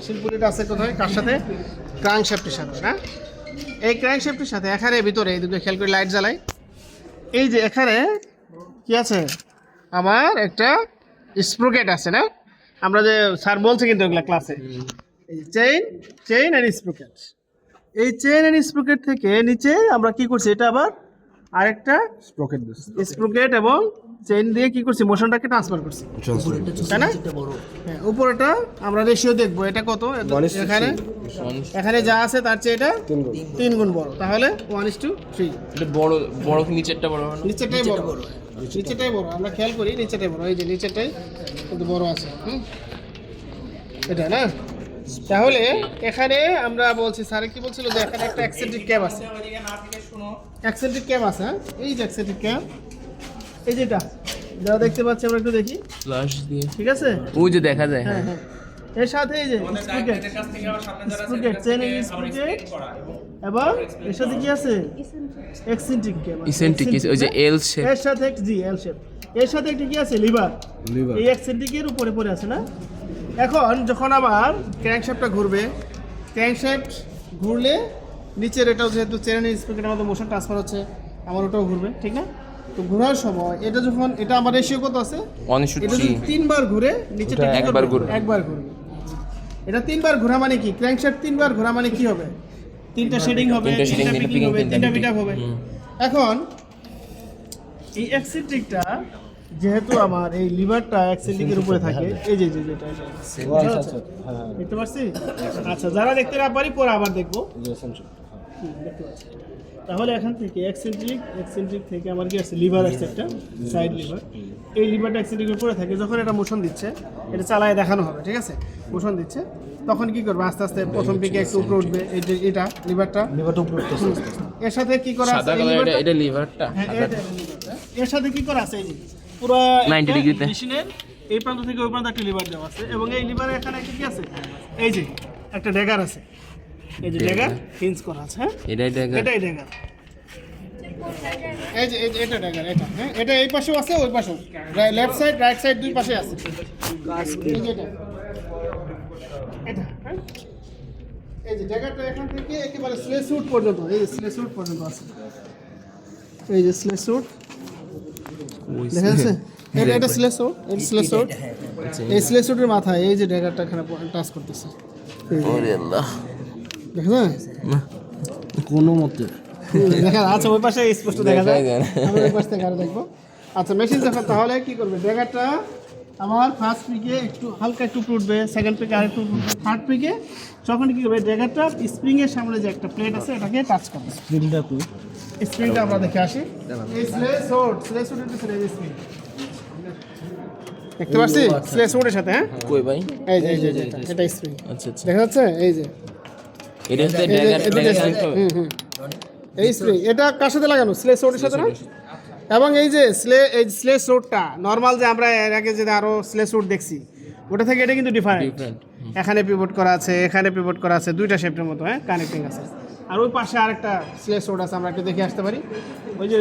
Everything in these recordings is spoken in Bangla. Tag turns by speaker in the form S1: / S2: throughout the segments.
S1: শিলপুলিটা আছে কোথায় কার সাথে ক্রাঙ্কশ্যাফটের সাথে না এই ক্রাঙ্কশ্যাফটের সাথে এখানে ভিতরে এই দুটো খেয়াল করে লাইট জ্বালাই এই যে এখানে কি আছে আমার একটা স্প্রোকেট আছে না আমরা যে স্যার বলছে কিন্তু এগুলা ক্লাসে এই চেইন এন্ড স্প্রোকেট এই চেইন এন্ড স্প্রোকেট থেকে নিচে আমরা কি করছি এটা আবার আরেকটা স্প্রোকেট এবং চেইন দিয়ে কি করছি মোশনটাকে ট্রান্সফার করছি তাই না হ্যাঁ উপরেটা আমরা রেশিও দেখবো এটা কত এখানে এখানে যা আছে তার চেয়ে এটা 3 গুণ বড় তাহলে 1:3
S2: এটা বড় বড় নিচেরটা বড় না
S1: নিচেরটাই বড় নিচেরটাই বড় আমরা খেয়াল করি নিচেরটাই বড় এই যে নিচেরটাই কিন্তু বড় আছে এটা না তাহলে এখানে আমরা বলছি স্যার কি বলছিল যে এখানে একটা এক্সেন্ট্রিক ক্যাপ আছে এক্সেন্ট্রিক ক্যাপ আছে এই যে এক্সেন্ট্রিক ক্যাপ এই যেটা যারা দেখতে পাচ্ছি আমরা একটু দেখি
S2: ফ্ল্যাশ দিয়ে
S1: ঠিক আছে
S2: ওই যে দেখা যায়
S1: হ্যাঁ হ্যাঁ এর সাথে এই যে স্প্রোকেট চেইন স্প্রোকেট এবং এর সাথে কি আছে এক্সেন্ট্রিক ক্যাপ
S2: ইসেন্ট্রিক ওই যে এল শেপ
S1: এর সাথে এল শেপ এর সাথে একটা কি আছে লিভার এই এক্সেন্ট্রিকের উপরে পড়ে আছে না এখন যখন আবার ক্র্যাঙ্কশ্যাফটটা ঘুরবে ক্র্যাঙ্কশ্যাফট ঘুরলে নিচের এটাও যেহেতু চেইন স্প্রোকেটের মধ্যে মোশন ট্রান্সফার হচ্ছে আমার ওটাও ঘুরবে ঠিক না তো ঘোরার সময় এটা যখন এটা আমার রেশিও কত আছে এটা যদি 3 বার ঘুরে নিচেটা একবার ঘুরবে এটা 3 বার ঘোরা মানে কি ক্র্যাঙ্কশ্যাফট 3 বার ঘোরা মানে কি হবে 3টা শেডিং হবে 3টা পিকিং হবে 3টা বিট আপ হবে এখন এই এক্সেন্ট্রিকটা যেহেতু আমার এই লিভারটা এক্সেন্ট্রিকের উপরে থাকে এই যে যেটা দেখতে পাচ্ছি আচ্ছা যারা দেখতে না পারি পরে আবার দেখবো দেখতে পাচ্ছি তাহলে এখান থেকে এক্সেন্ট্রিক থেকে আমার কি আছে লিভার আছে একটা সাইড লিভার এই লিভারটা এক্সেন্ট্রিকের উপরে থাকে যখন এটা মোশন দিচ্ছে এটা চালায় দেখানো হবে ঠিক আছে মোশন দিচ্ছে তখন কি করবে আস্তে আস্তে প্রথম দিকে একটু উপরে উঠবে এটা লিভারটা উপরে উঠতেছে এর সাথে কি করা আছে
S2: এটা লিভারটা
S1: এর সাথে কি করা আছে এই যে পুরো
S2: 90 ডিগ্রিতে
S1: মেশিনের এই প্রান্ত থেকে ওই প্রান্ত একটা লিভার দেওয়া আছে এবং এই লিভারে এখানে একটা কি আছে এই যে একটা ড্যাগার আছে এই যে ড্যাগার ফিন্স করা আছে হ্যাঁ
S2: এটাই ড্যাগার
S1: এই যে এটা ড্যাগার এটা হ্যাঁ এটা এই পাশেও আছে ওই পাশেও লেফট সাইড রাইট সাইড দুই পাশে আছে এই যে এটা হ্যাঁ এই যে ড্যাগারটা এখান থেকে একেবারে স্লে স্যুট পর্যন্ত এই যে স্লে স্যুট পর্যন্ত আছে এই যে স্লে স্যুট দেখা যাচ্ছে এটা স্লে স্যুট এই স্লে স্যুট এই স্লে স্যুটের মাথায় এই যে ড্যাগারটা এখানে টাচ করতেছে
S2: ওরে আল্লাহ
S1: দেখা যায়
S2: কোনো মতে
S1: দেখা আচ্ছা ওই পাশে স্পষ্ট দেখা যায় আমরা ওই পাশ থেকে আরো দেখবো আচ্ছা মেশিন যখন তাহলে কি করবে ড্যাগারটা আমার ফার্স্ট পিকে একটু হালকা একটু উঠবে সেকেন্ড পিকে আরেকটু থার্ড পিকে যখন কি করবে ড্যাগারটা স্প্রিং এর সামনে যে একটা প্লেট আছে এটাকে টাচ করবে স্প্রিংটা আমরা দেখে আসি এই স্লে স্যুটের পিছনে এই স্প্রিং দেখতে পাচ্ছি স্লে স্যুটের সাথে হ্যাঁ
S2: কই ভাই
S1: এই যে এটা স্প্রিং
S2: আচ্ছা আচ্ছা
S1: দেখা যাচ্ছে এই যে
S2: এটা হচ্ছে ড্যাগার
S1: এই স্প্রিং এটা কার সাথে লাগানো স্লে স্যুটের সাথে না এবং এই যে স্লে স্যুটটা নরমাল যে আমরা এর আগে যে আরো স্লে স্যুট দেখছি ওটা থেকে এটা কিন্তু ডিফারেন্ট এখানে পিভট করা আছে এখানে পিভট করা আছে দুইটা শেপের মতো হ্যাঁ কানেক্টিং আছে আর ওই পাশে আরেকটা স্লে স্যুট আছে আমরা একটু দেখে আসতে পারি ওই যে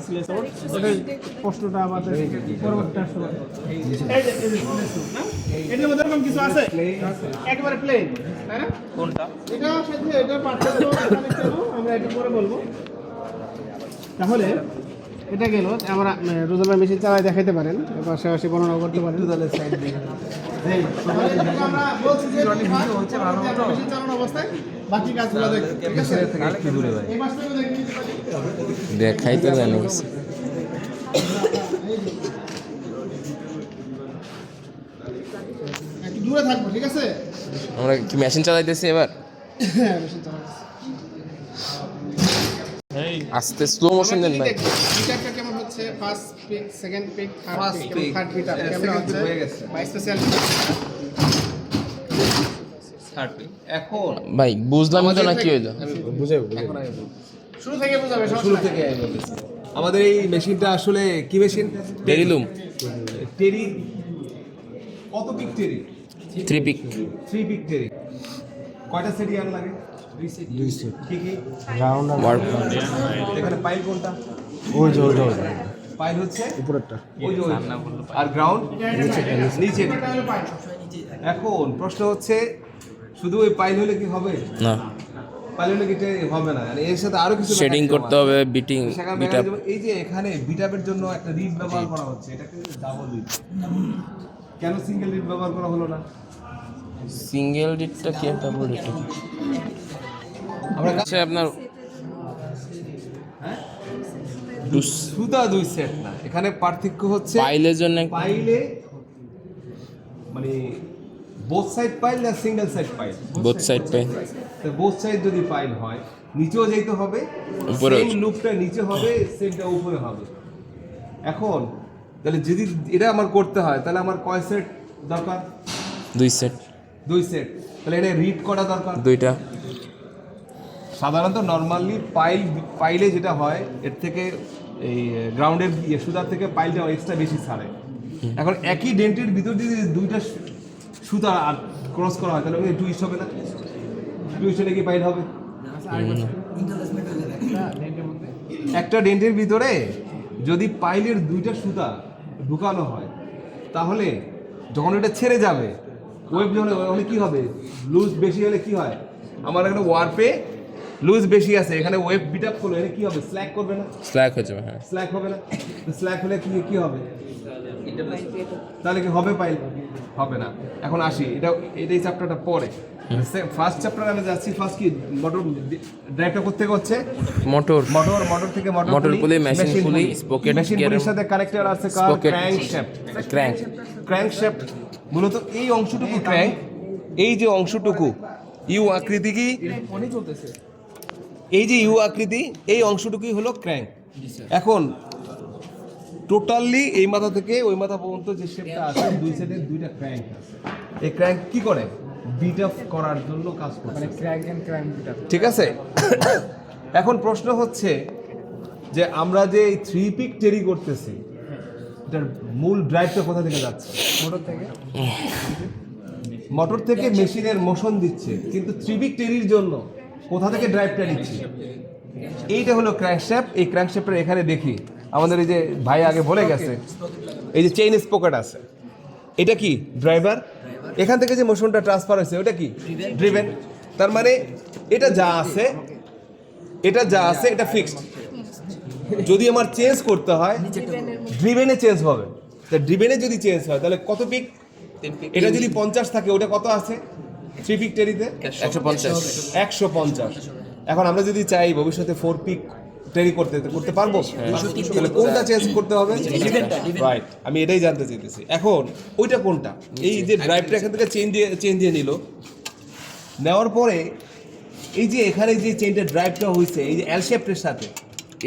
S1: স্লে স্যুট ওটা প্রশ্নটা আমাদের পরবর্তী আসবে এই যে স্লে স্যুট না এটার মধ্যে এরকম কিছু আছে একেবারে প্লেন তাই না কোনটা এটা সাথে এটার পার্থক্য এখানে কেন আমরা একটু পরে বলবো তাহলে এটা গেল আমরা রোজার ভাই মেশিন চালায় দেখাইতে পারেন পাশাপাশি বর্ণনা করতে পারেন তাহলে সাইড দিয়ে আমরা বলছি যে হচ্ছে ভালো মতো মেশিন চালানো অবস্থায় বাকি কাজগুলো দেখতে ঠিক আছে একটু দূরে ভাই এই পাশটাও দেখতে পারি
S2: দেখাই তো জানি
S1: একটু দূরে থাকবো ঠিক আছে
S2: আমরা কি মেশিন চালাইতেছি এবার
S1: হ্যাঁ মেশিন চালাচ্ছি
S2: আস্তে স্লো মোশন দেন ভাই
S1: পিকআপটা কেমন হচ্ছে first pick second pick third pick কেমন হচ্ছে হয়ে গেছে বাই স্পেশাল
S3: থার্ড পিক এখন
S2: ভাই বুঝলাম তো না কি হইলো
S3: বুঝাই
S1: শুরু থেকে বোঝাবে
S3: শুরু থেকে আমাদের এই মেশিনটা আসলে কি মেশিন
S2: টেরিলুম
S3: টেরি কত পিক টেরি
S2: 3 পিক
S3: 3 পিক টেরি কয়টা সেরিয়াল লাগে 2 সেট কি কি
S2: রাউন্ড ওয়ার্ক
S3: এখানে পাইল কোনটা
S2: ওই যে
S3: পাইল হচ্ছে
S2: উপরেরটা
S3: ওই যে আর গ্রাউন্ড নিচে এখন প্রশ্ন হচ্ছে শুধু ওই পাইল হলে কি হবে?
S2: না,
S3: পাইল হলে কি হবে না, মানে এর সাথে আরো কিছু
S2: শেডিং করতে হবে, বিটিং,
S3: সেখানে
S2: বিট আপ।
S3: এই যে এখানে বিটআপের জন্য একটা রিড ব্যবহার করা হচ্ছে, এটা কিন্তু ডাবল রিড। কেন সিঙ্গেল রিড ব্যবহার করা হলো না?
S2: সিঙ্গেল ডিটটা কি, ডাবল ডিটটা কি?
S3: আমরা
S2: আচ্ছা, আপনার
S3: সুতা দুই সেট না, এখানে পার্থক্য হচ্ছে
S2: পাইলের জন্য
S3: পাইলে মানে বোথ সাইড পাইল না single side pile?
S2: Both side pile.
S3: তো বোথ সাইড যদি পাইল হয়, নিচেও যেতে হবে,
S2: উপরেও।
S3: সেম লুপটা নিচে হবে, সেমটা উপরে হবে। এখন তাহলে যদি এটা আমার করতে হয়, তাহলে আমার কয় সেট দরকার?
S2: 2 সেট,
S3: 2 সেট। তাহলে এটা রিড করা দরকার
S2: 2টা।
S3: সাধারণত নর্মালি পাইলে যেটা হয়, এর থেকে এই গ্রাউন্ডের সুতার থেকে পাইলটা এক্সট্রা বেশি ছাড়ে। এখন একই ডেন্টের ভিতর যদি 2টা সুতা আর ক্রস করা হয়, তাহলে ওই টুইস্ট হবে না? টুইস্ট হলে কি পাইল হবে? একটা ডেন্টের ভিতরে যদি পাইলের 2টা সুতা ঢুকানো হয়, তাহলে যখন এটা ছেড়ে যাবে, ওয়েব যখন হলে কি হবে? লুজ বেশি হলে কি হয়? আমার এখানে ওয়ার্পে লুজ বেশি আছে, এখানে ওয়েব বিট আপ করলে এখানে কি হবে? স্ল্যাক করবে না?
S2: স্ল্যাক হয়ে যাবে, হ্যাঁ।
S3: স্ল্যাক হবে না? স্ল্যাক হলে কি হবে? তাহলে কি হবে পাইল? হবে না। এখন আসি, এটাই চ্যাপ্টারটা পরে। ফার্স্ট চ্যাপ্টার আমি যাচ্ছি। ফার্স্ট কি মোটর ড্রাইভটা করতে হচ্ছে, মোটর থেকে
S2: মোটর পুলি, মেশিন পুলি, স্পকেট,
S3: মেশিন পুলির সাথে কানেক্টর আছে ক্র্যাঙ্কশ্যাফট। মূলত এই অংশটুকু ক্র্যাঙ্ক, এই যে অংশটুকু ইউ আকৃতি, কি এই যে ইউ আকৃতি, এই অংশটুকুই হলো ক্র্যাঙ্ক। এখন টোটালি এই মাথা থেকে ওই মাথা পর্যন্ত যে শেপটা আছে, দুই সাইডে 2টা ক্র্যাঙ্ক আছে। এই ক্র্যাঙ্ক কি করে? বিট আপ করার জন্য কাজ করে, মানে crank end crank bit up. ঠিক আছে। এখন প্রশ্ন হচ্ছে যে আমরা যে এই 3 পিক টেরি করতেছি, এটার মূল ড্রাইভটা কোথা থেকে যাচ্ছে? মোটর থেকে মেশিনের মোশন দিচ্ছে, কিন্তু 3 পিক টেরির জন্য কোথা থেকে ড্রাইভটা নিচ্ছে? এইটা হলো ক্র্যাঙ্কশ্যাফট। এই ক্র্যাঙ্কশ্যাফটের এখানে দেখি আমাদের এই যে ভাই আগে বলে গেছে, এই যে চেইন স্পকেট আছে, এটা কি ড্রাইভার। এখান থেকে যে মোশনটা ট্রান্সফার হয়েছে, ওটা কি ড্রিভেন। তার মানে এটা যা আছে এটা ফিক্সড। যদি আমার চেঞ্জ করতে হয়, ড্রিভেনে চেঞ্জ হবে। তা ড্রিভেনে যদি চেঞ্জ হয়, তাহলে কত পিক? এটা যদি 50 থাকে, ওটা কত আছে 3 পিক টেরিতে? 150। এখন আমরা যদি চাই ভবিষ্যতে 4 পিক টেরি করতে পারবো, তাহলে কোনটা চেঞ্জ করতে হবে? রাইট, আমি এটাই জানতে চাইতেছি। এখন ওইটা কোনটা? এই যে ড্রাইভটা এখান থেকে চেন দিয়ে নিল, নেওয়ার পরে এই যে এখানে যে চেনটা ড্রাইভটা হয়েছে, এই যে এল শেপের সাথে,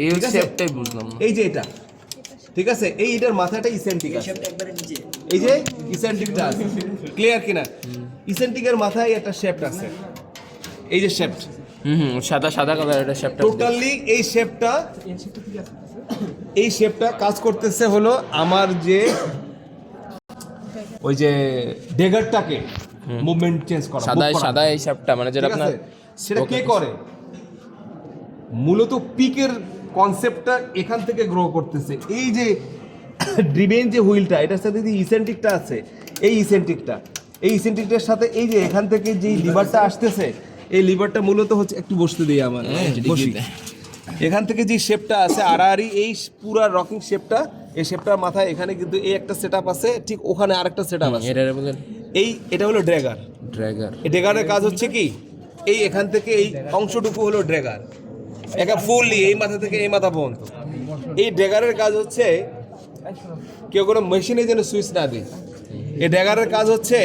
S2: এই শেপটাই বুঝলাম না।
S3: এই যে এটা, ঠিক আছে, এটার মাথাটা ইসেন্ট্রিক আছে, এই যে ইসেন্ট্রিকটা আছে, ক্লিয়ার কিনা? ইসেন্ট্রিকের মাথায় একটা শেপট আছে, এই যে শেপট,
S2: সাদা কালার, এটা শেপটা
S3: টোটালি এই শেপটা কাজ করতেছে হলো আমার যে ওই যে ডেগারটাকে মুভমেন্ট চেঞ্জ করা,
S2: সাদা এই শেপটা, মানে যেটা আপনার
S3: সেটা কে করে? মূলত পিকের কনসেপ্টটা এখান থেকে গ্রো করতেছে। এই যে ড্রিভেন যে হুইলটা, এটার সাথে যে ইসেন্ট্রিকটা আছে, এই ইসেন্ট্রিকটার সাথে এই যে এখান থেকে যে লিভারটা আসতেছে, এই লিভারটা মূলত হচ্ছে, একটু বসতে দিই আমার, বসি। এখান থেকে যে শেপটা আছে আড়াআড়ি, এই পুরা রকিং শেপটা, এই শেপটার মাথায় এখানে কিন্তু এই একটা সেটআপ আছে, ঠিক ওখানে আরেকটা সেটআপ আছে। এটা হলো ড্র্যাগার। এই ড্র্যাগারের কাজ হচ্ছে কি? এই এখান থেকে এই অংশটুকু হলো ড্র্যাগার, একা ফুললি এই মাথা থেকে এই মাথা পর্যন্ত। এই ড্র্যাগারের কাজ হচ্ছে কেউ কোনো মেশিনে যেন সুইচ না দিই। এই ড্র্যাগারের কাজ হচ্ছে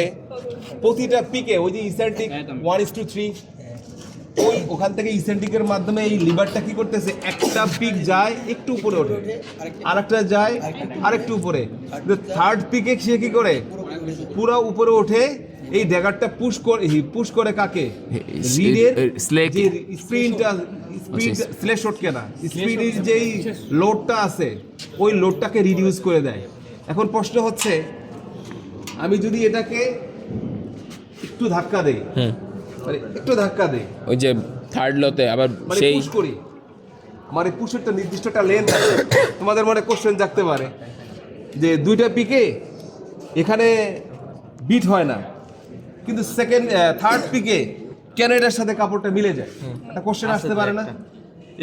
S3: প্রতিটা পিকে ওই যে ইসেন্ট্রিক 1:3, ওই ওখান থেকে ইসেন্ট্রিকের মাধ্যমে এই লিভারটা কি করতেছে, একটা পিক যায় একটু উপরে ওঠে, আরেকটা যায় আরেকটু উপরে, থার্ড পিকে সে কি করে পুরো উপরে ওঠে। এই ড্যাগারটা পুশ করে কাকে? রিডের স্পিডের যেই লোডটা আছে, ওই লোডটাকে রিডিউস করে দেয়। এখন প্রশ্ন হচ্ছে, আমি যদি এটাকে একটু ধাক্কা দেই,
S2: ওই যে থার্ড লতে আবার সেই
S3: পুশ করি, আমার এই পুশের তো নির্দিষ্ট একটা লেন্থ আছে। তোমাদের মনে কোশ্চেন জাগতে পারে যে 2টা পিকে এখানে বিট হয় না, কিন্তু সেকেন্ড থার্ড পিকে কেন এটার সাথে কাপড়টা মিলে যায়? একটা কোশ্চেন আসতে পারে না?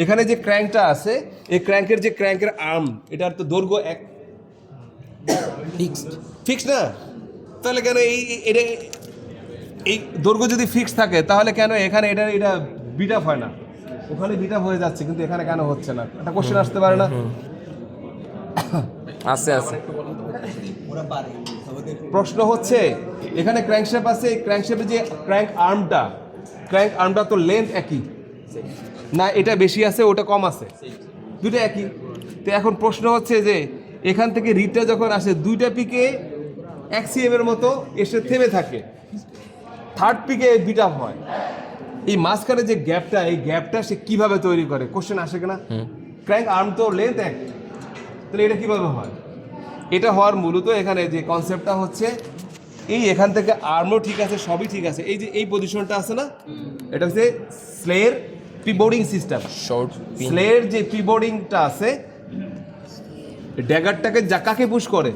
S3: এখানে যে ক্র্যাঙ্কটা আছে, এই ক্র্যাঙ্কের আর্ম, এটার তো দৈর্ঘ্য এক ফিক্সড না, তাহলে কেন এই দৈর্ঘ্য যদি ফিক্স থাকে তাহলে কেন এখানে এটা বিট আপ হয় না? ওখানে বিট আপ হয়ে যাচ্ছে কিন্তু এখানে কেন হচ্ছে না? একটা কোশ্চেন আসতে পারে না?
S2: আছে
S3: প্রশ্ন হচ্ছে এখানে ক্র্যাঙ্কশ্যাফট আছে, এই ক্র্যাঙ্কশ্যাফটের যে ক্র্যাঙ্ক আর্মটা তো লেন্থ একই না, এটা বেশি আছে ওটা কম আছে, দুটো একই। তো এখন প্রশ্ন হচ্ছে যে এখান থেকে রিডটা যখন আসে দুইটা পিকে এক্সিএম এর মতো এসে থেমে থাকে, থার্ড পিকে বিট আপ হয়, এই মাঝখানে যে গ্যাপটা, এই গ্যাপটা সে কিভাবে তৈরি করে? কোশ্চেন আসে কিনা? ক্র্যাঙ্ক আর্ম তো লেন্থ এক, তাহলে এটা কিভাবে হয়? এটা হওয়ার মূলত এখানে যে কনসেপ্টটা হচ্ছে এই এখান থেকে আর্মও ঠিক আছে, সবই ঠিক আছে, এই যে এই পজিশনটা আছে না, এটা হচ্ছে স্লের পিবোর্ডিং সিস্টেম।
S2: শর্ট
S3: স্লের যে পিবোর্ডিংটা আছে, ড্যাগারটাকে কাকে পুশ করে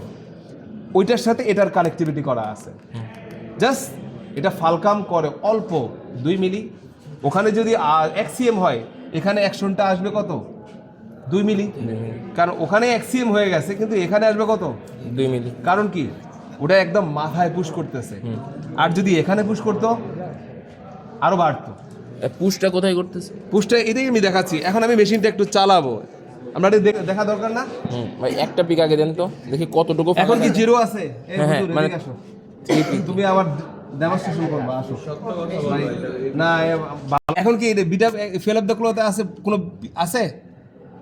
S3: ওইটার সাথে এটার কানেক্টিভিটি করা আছে। জাস্ট এটা ফালকাম করে অল্প 2 মিলি। ওখানে যদি এক্সিএম হয়, এখানে অ্যাকশনটা আসবে কত? 2 মিলি, কারণ ওখানে এক্সিএম হয়ে গেছে, কিন্তু এখানে আসবে কত?
S2: 2 মিলি।
S3: কারণ কি? ওটা একদম মাথায় পুশ করতেছে, আর যদি এখানে পুশ করতো আরো বাড়তো।
S2: পুশটা কোথায় করতেছে?
S3: পুশটা এটাই আমি দেখাচ্ছি, এখন আমি মেশিনটা একটু চালাবো, আমরা এটা দেখা দরকার না?
S2: ভাই একটা পিক আগে দেন তো, দেখি কতটুকু ফাঁকা
S3: এখন কি
S2: থাকে।
S3: জিরো আছে? এই
S2: হ্যাঁ,
S3: হুজুর,
S2: মানে
S3: এদিকে আসো। তুমি আবার ডেমনস্ট্রেশন করবা, আসো। না এখন কি beta fail of the cloth আছে? কোনো আছে?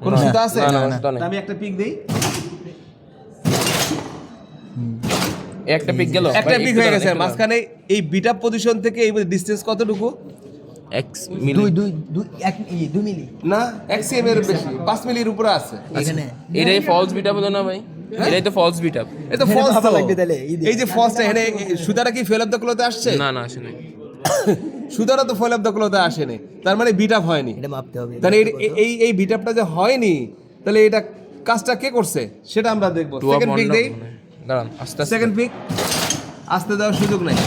S3: কোনো সুতা আছে?
S2: না।
S3: আমি একটা পিক দেই,
S2: একটা পিক গেল,
S3: একটা পিক হয়ে গেছে। মাঝখানে এই বিটা পজিশন থেকে এই ডিসটেন্স কতটুকু?
S2: 1 মিলি।
S4: 2 মিলি
S3: না, এক্সএম এর বেশি, 5 মিলির উপরে আছে।
S4: এখানে
S2: এটাই ফলস বিট আপ হলো না ভাই? এটাই তো ফলস বিট আপ।
S3: এটা
S4: এখানে
S3: ফলস
S4: ভাবা লাগবে তাহলে,
S3: এই যে ফলসটা এখানে সুতাটা কি ফেল অফ দ্য ক্লথে আসছে?
S2: না আসে নাই।
S3: সুতাটা তো ফেল অফ দ্য ক্লথে আসেনি, তার মানে বিট আপ হয়নি।
S4: এটা মাপতে হবে।
S3: তাহলে এই বিট আপটা যে হয়নি, তাহলে এটা কাজটা কে করছে সেটা আমরা দেখবো। সেকেন্ড পিক দেই,
S2: দাঁড়ান আস্তে আস্তে।
S3: সেকেন্ড পিক আসতে দেওয়ার সুযোগ নাই।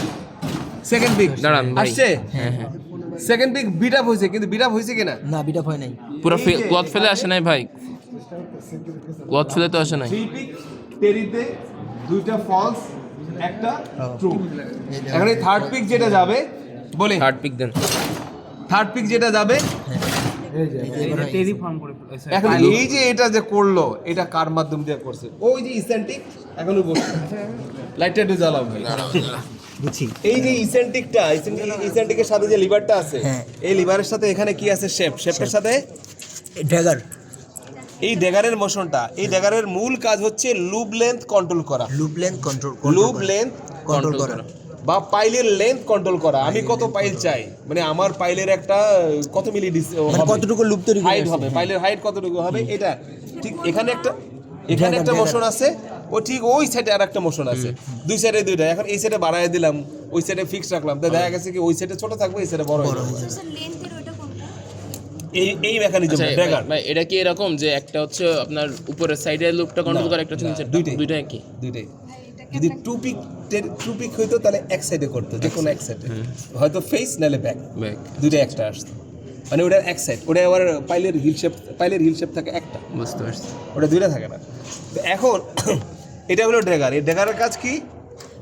S3: সেকেন্ড পিক
S2: দাঁড়ান ভাই।
S3: আসছে,
S2: হ্যাঁ
S3: সেকেন্ড পিক বিট আপ হয়েছে, কিন্তু বিট আপ হয়েছে কিনা?
S4: না বিটা হয় নাই।
S2: পুরো ক্লথ ফেলে আসে নাই ভাই, ক্লথ ফেলে তো আসে নাই।
S3: থ্রি পিক তেরিতে দুইটা ফলস, একটা ট্রু। এখন এই থার্ড পিক যেটা যাবে, বলি
S2: থার্ড পিক দেন।
S3: থার্ড পিক যেটা যাবে, এখন এই যে এটা যে করলো, এটা কার মাধ্যম দিয়ে করছে? ওই যে ইসেন্টিক, এখনো বসে লাইটটা একটু জ্বালাও ভাই।
S4: বুঝছি।
S3: এই যে ইসেন্টিকের সাথে যে লিভারটা আছে,
S4: হ্যাঁ।
S3: এই লিভারের সাথে এখানে কি আছে? শেপের সাথে
S4: ড্যাগার
S3: এই ড্যাগারের মোশনটা, এই ড্যাগারের মূল কাজ হচ্ছে লুব লেন্থ কন্ট্রোল করা,
S4: loop length control
S3: lube length
S4: control করা।
S3: বা পাইলের লেন্থ কন্ট্রোল করা। আমি কত পাইল চাই, মানে আমার পাইলের একটা কত মিলি
S4: মানে কতটুকু লুপ তৈরি
S3: হাইট হবে, পাইলের হাইট কতটুকু হবে, এটা ঠিক এখানে একটা মোশন আছে, ও ঠিক ওই সাইডে আর একটা মোশন আছে, দুই সাইডে দুইটা। এখন এই সাইডে বাড়ায় দিলাম, ওই সাইডে ফিক্স রাখলাম, তো দেখা গেছে কি ওই সাইডে ছোট থাকবে, এই সাইডে বড় হয়ে যাবে। এই মেকানিজম ড্যাগার
S2: ভাই এটা কি এরকম যে একটা হচ্ছে আপনার উপরের সাইডের লুপটা কন্ট্রোল করে, একটা হচ্ছে নিচের? দুইটাই কি?
S3: দুইটাই। যদি টু পিক হইতো তাহলে এক সাইডে করতো, যে কোনো এক সাইডে, হয়তো ফেস নালে ব্যাক, দুইটা একটা আসতো, মানে ওটা এক সাইড। ওটা আবার পাইলের হিল শেপ থাকে একটা,
S2: বুঝতে পারছি।
S3: ওটা দুইটা থাকে না। তো এখন এটা হলো ড্যাগার। এই ড্যাগারের কাজ কি?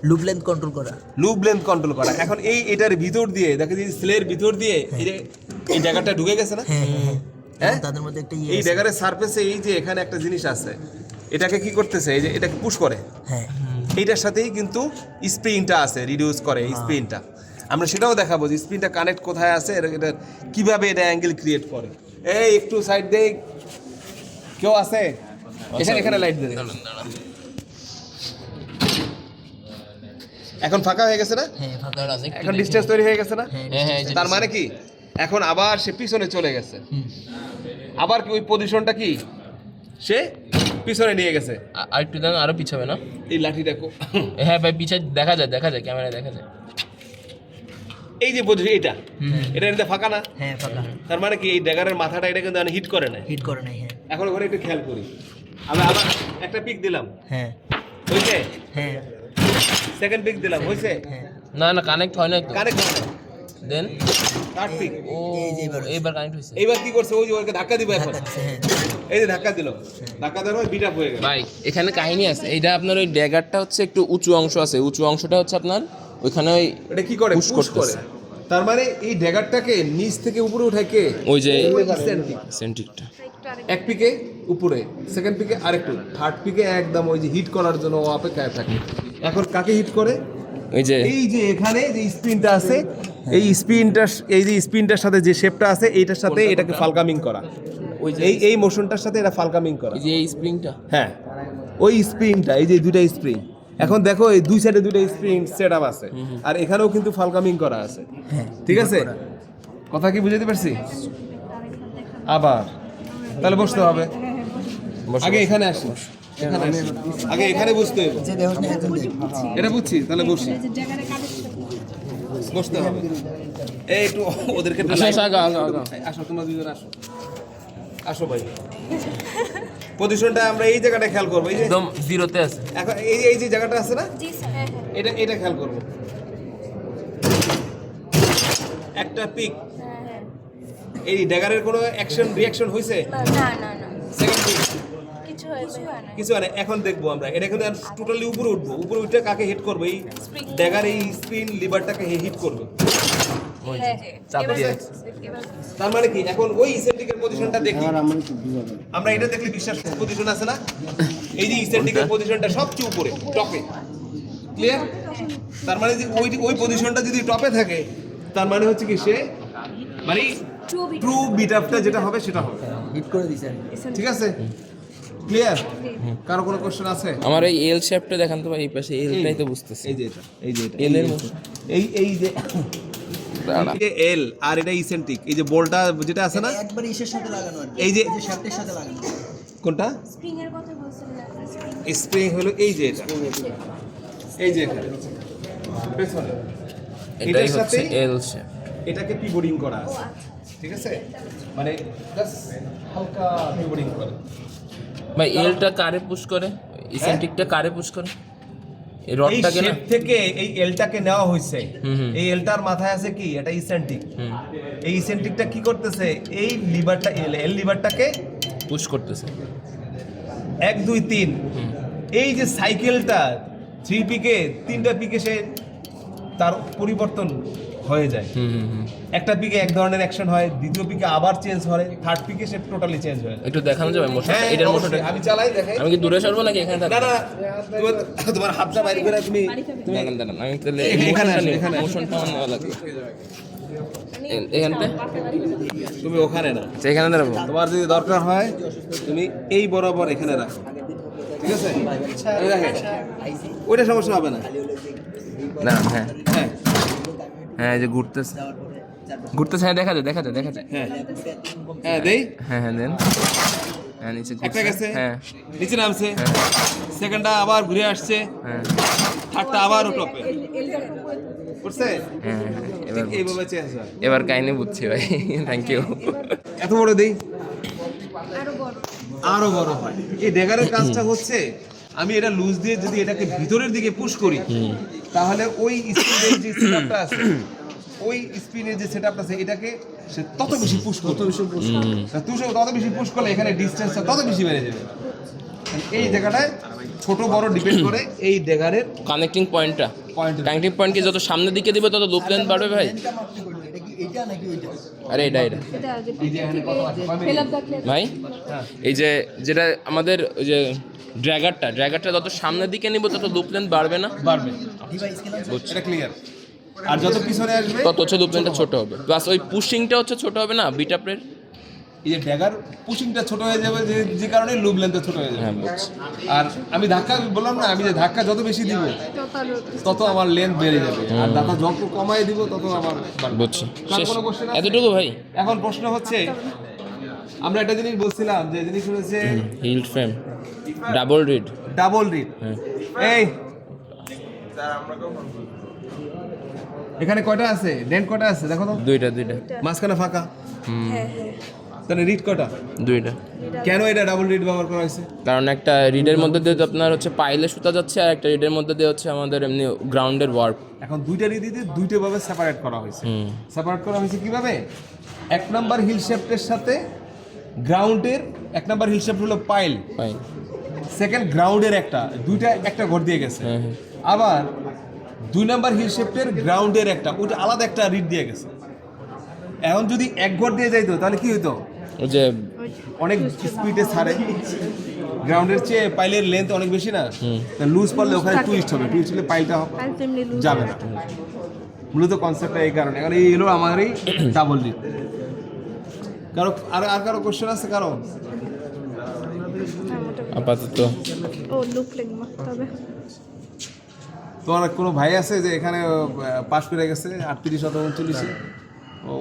S4: লুপ লেন্থ কন্ট্রোল করা।
S3: লুপ লেন্থ কন্ট্রোল করা। এখন এটার ভিতর দিয়ে দেখে যে স্লের ভিতর দিয়ে এই ড্যাগারটা ঢুকে গেছে না? হ্যাঁ,
S4: তাদের মধ্যে একটা
S3: এই ড্যাগারের সারফেসে এই যে এখানে একটা জিনিস আছে, এটাকে কি করতেছে? এই যে এটাকে পুশ করে,
S4: হ্যাঁ
S3: এইটার সাথেই কিন্তু স্প্রিংটা আছে, রিডিউস করে এই স্প্রিংটা। আমরা সেটাও দেখাবো যে স্প্রিংটা কানেক্ট কোথায় আছে, এটা কিভাবে এটা অ্যাঙ্গেল ক্রিয়েট করে। এই একটু সাইড দেই, কেউ আছে? এখানে লাইট দে। এখন ফাঁকা হয়ে গেছে না?
S4: হ্যাঁ ফাঁকা আছে।
S3: এখন ডিসটেন্স তৈরি হয়ে গেছে না?
S2: হ্যাঁ
S3: তার মানে কি এখন আবার সে পিছনে চলে গেছে, আবার কি ওই পজিশনটা কি সে পিছনে নিয়ে গেছে।
S2: আর একটু দেন, আরো পিছাবে না?
S3: এই লাঠিটা
S2: হ্যাঁ ভাই পিছে দেখা যায় ক্যামেরায় দেখা যায়।
S3: এই যে পজিশন, এটা এটা ফাঁকা না?
S4: হ্যাঁ ফাঁকা।
S3: তার মানে কি এই ড্যাগারের মাথাটা এটা কিন্তু হিট করে না,
S4: হিট করে নাই। হ্যাঁ
S3: এখন ওখানে একটু খেয়াল করি। আমি আবার একটা পিক দিলাম,
S4: হ্যাঁ
S3: হয়েছে?
S4: হ্যাঁ
S3: সেকেন্ড পিক দিলাম, হয়েছে?
S4: হ্যাঁ
S2: না না কানেক্ট হয় না তো
S3: কানেক্ট
S2: দেন
S3: থার্ড পিক।
S2: ও এইবার কানেক্ট হয়েছে
S3: এইবার কি করছে? ওই যে ওকে ধাক্কা দিবে এখন,
S4: হ্যাঁ
S3: এই যে ধাক্কা দিল, ধাক্কা দেওয়ার বিট আপ হয়ে গেল।
S2: ভাই এখানে কাহিনী আছে, এইটা আপনার ওই ড্যাগারটা হচ্ছে একটু উঁচু অংশ আছে, উঁচু অংশটা হচ্ছে আপনার ওইখানে ওই
S3: এটা কি করে?
S2: push
S3: পুশ করে।
S2: করতেছে।
S3: তার মানে এই ড্যাগারটাকে নিচ থেকে উপরে উঠায় কে?
S2: ওই যে
S3: সেন্টিক।
S2: সেন্টিকটা
S3: এক পিকে উপরে, সেকেন্ড পিকে আরেকটু, থার্ড পিকে একদম ওই যে হিট করার জন্য ও অপেক্ষায় থাকে। এখন কাকে হিট করে?
S2: ওই যে
S3: এই যে এখানে যে স্পিনটা আছে, এই স্পিনটা, এই যে স্পিনটার সাথে যে শেপটা আছে এইটার সাথে এটাকে ফালকামিং করা,
S2: ওই যে
S3: এই মোশনটার সাথে এটা ফালকামিং করা।
S2: এই যে এই স্প্রিংটা
S3: হ্যাঁ, ওই স্প্রিংটা, এই যে দুইটা স্প্রিং, এখন দেখো এই দুই সাইডে দুইটা স্প্রিং সেট আপ আছে, আর এখানেও কিন্তু ফালকামিং করা আছে। ঠিক আছে, কথা কি বুঝাতে পারছি? আবার তাহলে বসতে হবে, আগে এখানে আসি, এখানে আসি, আগে এখানে বসতে হবে।
S4: যে দেহ না একজন দেখ
S3: এটা বুঝছি, তাহলে বসি, বসতে হবে। এই একটু ওদেরকে একটু
S2: আসো,
S3: light-
S2: আসো, আগা, আগা।
S3: আসো, তোমরা দুজন আসো, আসো ভাই। পজিশনটা আমরা এই জায়গাটা খেয়াল করবো, এই যে
S2: একদম জিরোতে আছে।
S3: এখন এই যে জায়গাটা আছে না,
S5: জি স্যার।
S3: এটা খেয়াল করবো। একটা পিক, এই ড্যাগারের কোনো অ্যাকশন রিঅ্যাকশন হয়েছে?
S5: না না না
S3: সেকেন্ড পিক
S5: কিছু হয়েছে না।
S3: কিছু হয় না। এখন দেখবো আমরা এটা কিন্তু টোটালি উপরে উঠবো, উপরে উঠে কাকে হিট করবো? এই
S5: Spring.
S3: ড্যাগার এই স্পিন লিভারটাকে হিট করবে।
S2: চাপ দিয়ে
S3: তার মানে কি, এখন ওই ইসেন্ট্রিকের পজিশনটা দেখি আমরা, এটা দেখলে বিশ্বাস পজিশন আছে না, এই যে ইসেন্ট্রিকের পজিশনটা সবচেয়ে উপরে টপে, ক্লিয়ার? তার মানে যে ওই পজিশনটা যদি টপে থাকে, তার মানে হচ্ছে কি, সে মানে ট্রু বিট আপটা যেটা হবে সেটা হবে।
S4: হিট করে দিছেন
S3: ঠিক আছে, ক্লিয়ার? কারো কোনো কোশ্চেন আছে?
S2: আমার এই এল শেপটা দেখান তো ভাই, এই পাশে এলটাই তো বুঝতেছি।
S3: এই যে এটা, এই যে এটা,
S2: এল এর
S3: এই যে এল আর এটা ইসেন্ট্রিক, এই যে বলটা যেটা আছে না,
S4: একবার ইসের সাথে লাগানো আর কি।
S3: এই যে
S4: শাফটের সাথে লাগানো
S3: কোনটা
S5: স্প্রিং এর কথা বলছিলেন আপনি, স্প্রিং
S3: স্প্রিং হলো এই যে এটা, এই যে এখানে পেছনে,
S2: এটাই
S3: এটার
S2: হচ্ছে
S3: সাথে
S2: এল শেপ।
S3: এটাকে পিভটিং করা আছে। ঠিক আছে, মানে জাস্ট হালকা পিভটিং করে।
S2: ভাই এলটা কারে পুশ করে, ইসেন্ট্রিকটা কারে পুশ করে? এই
S3: এই
S2: রডটাকে না?
S3: শেপ থেকে এই এলটাকে নেওয়া হয়েছে,
S2: হুম।
S3: এই এলটার মাথায় আছে কি, এটা ইসেন্ট্রিক। এই ইসেন্ট্রিকটা কি করতেছে, এই লিভারটা, এল লিভারটাকে
S2: পুশ করতেছে।
S3: 1 2 3, এই যে সাইকেলটা 3 পিকে 3টা পিকে সে তার পরিবর্তন হয়ে যায়। একটা পিকে এক ধরনের অ্যাকশন হয়, দ্বিতীয় পিকে আবার চেঞ্জ হয়, থার্ড পিকে সে টোটালি চেঞ্জ হয়ে যায়।
S2: একটু দেখানো যাবে মোশনটা,
S3: হ্যাঁ,
S2: এটার
S3: অবশ্যই।
S2: মোশনটা?
S3: আমি চালাই, দেখাই।
S2: আমি কি দূরে সরবো নাকি এখানে
S3: না
S2: থাকবো?
S3: না, তোমার হাতটা বাইরে করে তুমি
S2: দাঁড়ান দাঁড়ান, আমি তাহলে
S3: এখানে আসো, এখানে আসো।
S2: মোশনটা আমার নেওয়া লাগবে। এখানতে
S3: তুমি ওখানে না,
S2: আচ্ছা, এখানে দাঁড়াবো।
S3: তোমার যদি দরকার হয় তুমি এই বরাবর এখানে রাখো। ঠিক আছে, এই দেখেন, ওইটা সমস্যা হবে না।
S2: না হ্যাঁ
S3: হ্যাঁ
S2: হ্যাঁ, এই যে ঘুরতেছে ঘুরতেছে, হ্যাঁ দেখা যায় দেখা যায় দেখা যায়।
S3: হ্যাঁ হ্যাঁ, দেই।
S2: হ্যাঁ হ্যাঁ দেন, হ্যাঁ নিচে
S3: একটা
S2: ঘুরছে।
S3: গেছে,
S2: হ্যাঁ
S3: নিচে নামছে, সেকেন্ডটা আবার ঘুরে আসছে,
S2: হ্যাঁ
S3: থার্ডটা আবারও টপে করছে।
S2: হ্যাঁ হ্যাঁ, এবার
S3: ঠিক এইভাবে চেঞ্জ হয়।
S2: এবার কাহিনী বুঝছি ভাই, থ্যাংক ইউ।
S3: এত বড় দেই,
S5: আরো বড়।
S3: আরো বড় হয়। এই ড্যাগারের কাজটা হচ্ছে, আমি এটা লুজ দিয়ে যদি এটাকে ভিতরের দিকে পুশ করি, তাহলে ওই স্পিনের যে সেটআপটা আছে, ওই স্পিনের যে সেটআপটা আছে, এটাকে সে তত বেশি পুশ করতে, তত বেশি পুশ করলে এখানে ডিসটেন্সটা তত বেশি বেড়ে যাবে। এই জায়গাটায় ছোট বড় ডিপেন্ড করে এই ড্যাগারের
S2: কানেক্টিং পয়েন্টটা,
S3: পয়েন্ট।
S2: কানেক্টিং পয়েন্ট কি যত সামনের দিকে দিবে তত লুপ লেন্থ বাড়বে ভাই?
S4: এটা মাপতে করবে এটা কি এইটা নাকি ওইটা
S2: আরে এটা এটা
S5: এটা যে ফেল আপ দেখলে
S2: ভাই, এই যে যেটা আমাদের ওই যে ড্র্যাগারটা যত সামনের দিকে নিব তত লুপ লেন্থ বাড়বে না?
S3: বাড়বে,
S4: ডিভাইস কেন
S3: এটা ক্লিয়ার। আর যত পিছনে আসবে
S2: তত হচ্ছে লুপ লেন্থটা ছোট হবে, প্লাস ওই পুশিংটা হচ্ছে ছোট হবে না বিটাপের?
S3: এই যে ড্যাগার পুশিংটা ছোট হয়ে যাবে, যে কারণে লুপ লেন্থ ছোট হয়ে যাবে।
S2: হ্যাঁ বুঝছি।
S3: আর আমি ধাক্কা বললাম না, আমি যে ধাক্কা যত বেশি দিব তত আমার লেন্থ বেড়ে যাবে, আর ধাক্কা যত কমায় দিব তত আমার বাড়বে।
S2: বুঝছি,
S3: কার
S2: শেষ
S3: কোনো question আছে?
S2: এতটুকু ভাই?
S3: এখন প্রশ্ন হচ্ছে, আমরা একটা জিনিস বলছিলাম, যে জিনিস হচ্ছে
S2: heald frame double reed.
S3: Double reed.
S2: হ্যাঁ
S3: এই এখানে কয়টা আছে, ডেন্ট কয়টা আছে দেখো তো,
S2: দুইটা
S3: মাঝখানে ফাঁকা,
S5: হ্যাঁ হ্যাঁ
S3: তাহলে রিড কটা?
S2: দুইটা।
S3: কেন এটা ডাবল রিড ব্যবহার করা হয়েছে?
S2: কারণ একটা রিডের মধ্যে দিয়ে তো আপনার হচ্ছে পাইলে সুতা যাচ্ছে, আর একটা রিডের মধ্যে দিয়ে হচ্ছে আমাদের এমনি গ্রাউন্ডের ওয়ার্ক।
S3: এখন দুইটা রিডিতে দুইটা ভাবে সেপারেট করা হয়েছে। সেপারেট করা হয়েছে কিভাবে? 1 নাম্বার হিল শেফটের সাথে গ্রাউন্ডের 1 নাম্বার হিল শেফট হলো পাইল,
S2: ফাইন।
S3: সেকেন্ড গ্রাউন্ডের দুইটা একটা ঘর দিয়ে গেছে। আবার 2 নাম্বার হিল শেফটের গ্রাউন্ডের ওইটা আলাদা একটা রিড দিয়ে গেছে। এখন যদি এক ঘর দিয়ে যাইতো তাহলে কি হইতো?
S2: ওই যে
S3: অনেক স্পিডে ছাড়ে, গ্রাউন্ডের চেয়ে পাইলের লেন্থ অনেক বেশি না, লুজ পারলে ওখানে টুইস্ট হবে, টুইস্ট হলে পাইলটা যাবে না। মূলত কনসেপ্টটা এই কারণে। এখন এই এলো আমার এই ডাবল রিড। আর কারো কোশ্চেন আছে কারো?
S2: আপাতত
S5: ও লুপ লিখবো তবে
S3: তোমার কোনো ভাই আছে যে এখানে পাশ করে গেছে 38 অথবা 39? ও